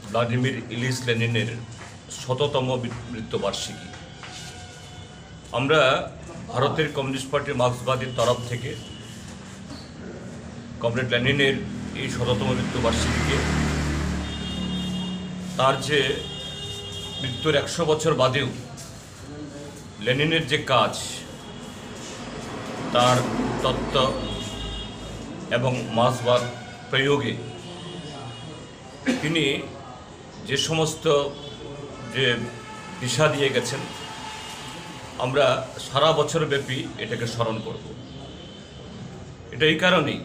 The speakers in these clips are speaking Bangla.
ভ্লাদিমির ইলিচ লেনিনের ১০০তম মৃত্যুবার্ষিকী। আমরা ভারতের কমিউনিস্ট পার্টি মার্ক্সবাদীর তরফ থেকে কমরেড লেনিনের এই ১০০তম মৃত্যুবার্ষিকীকে তার যে মৃত্যুর ১০০ বছর বাদেও লেনিনের যে কাজ, তার তত্ত্ব এবং মার্ক্সবাদ প্রয়োগে তিনি যে সমস্ত যে দিশা দিয়ে গেছেন, আমরা সারা বছরব্যাপী এটাকে স্মরণ করব। এটা এই কারণেই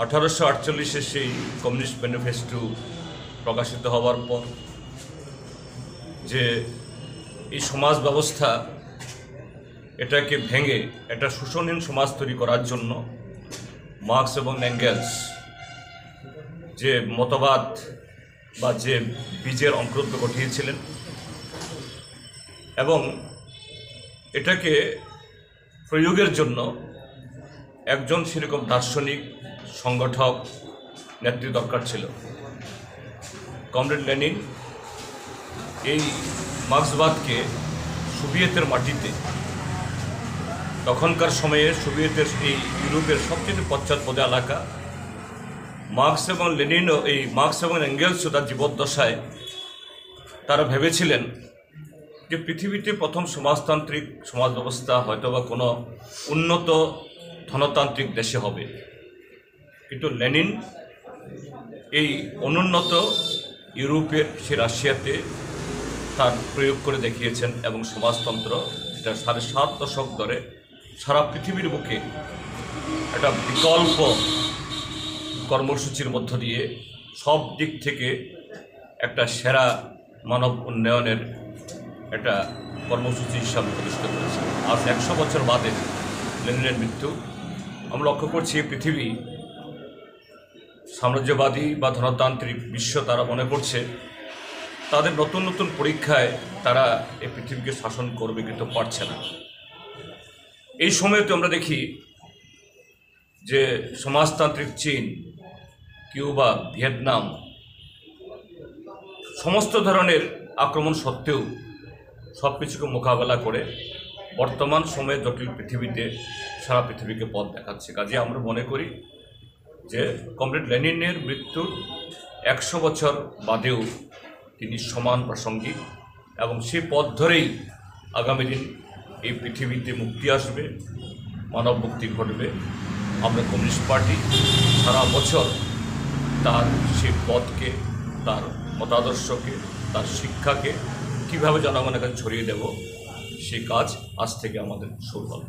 1848-এ সেই কমিউনিস্ট ম্যানিফেস্টো প্রকাশিত হওয়ার পর যে এই সমাজ ব্যবস্থা এটাকে ভেঙে একটা শোষণহীন সমাজ তৈরি করার জন্য মার্ক্স এবং এঙ্গেলস যে মতবাদ বা যে বীজের অঙ্কুরোদ্গম ঘটিয়েছিলেন এবং এটাকে প্রয়োগের জন্য একজন সেরকম দার্শনিক সংগঠক নেত্রী দরকার ছিল। কমরেড লেনিন এই মার্ক্সবাদকে সোভিয়েতের মাটিতে, তখনকার সময়ে সোভিয়েতের এই ইউরোপের সবচেয়ে পশ্চাৎপদ এলাকা, মার্ক্স এবং লেনিনও এই মার্ক্স এবং এঙ্গেলসও তার জীবদ্দশায় তারা ভেবেছিলেন যে পৃথিবীতে প্রথম সমাজতান্ত্রিক সমাজ ব্যবস্থা হয়তোবা কোনো উন্নত ধনতান্ত্রিক দেশে হবে, কিন্তু লেনিন এই অনুন্নত ইউরোপের সে রাশিয়াতে তার প্রয়োগ করে দেখিয়েছেন এবং সমাজতন্ত্র এটা ৭.৫ দশক ধরে সারা পৃথিবীর বুকে একটা বিকল্প কর্মসূচির মধ্য দিয়ে সব দিক থেকে একটা সেরা মানব উন্নয়নের একটা কর্মসূচি হিসাবে প্রতিষ্ঠিত করেছে। আজ ১০০ বছর বাদে লেনিনের মৃত্যু আমরা লক্ষ্য করছি পৃথিবী সাম্রাজ্যবাদী বা ধনতান্ত্রিক বিশ্ব তারা মনে করছে তাদের নতুন নতুন পরীক্ষায় তারা এই পৃথিবীকে শাসন করবে, কিন্তু পারছে না। এই সময়তে আমরা দেখি যে সমাজতান্ত্রিক চীন, কিউবা, ভিয়েতনাম সমস্ত ধরনের আক্রমণ সত্ত্বেও সব কিছুকে মোকাবেলা করে বর্তমান সময়ে জটিল পৃথিবীতে সারা পৃথিবীকে পথ দেখাচ্ছে। কাজে আমরা মনে করি যে কমরেড লেনিনের মৃত্যুর ১০০ বছর বাদেও তিনি সমান প্রাসঙ্গিক এবং সেই পথ ধরেই আগামী দিন এই পৃথিবীতে মুক্তি আসবে, মানব মুক্তি ঘটবে। আমরা কমিউনিস্ট পার্টি সারা বছর তার সেই পথকে, তার মতাদর্শকে, তার শিক্ষাকে কীভাবে জনগণের কাছে ছড়িয়ে দেব, সেই কাজ আজ থেকে আমাদের শুরু হবে।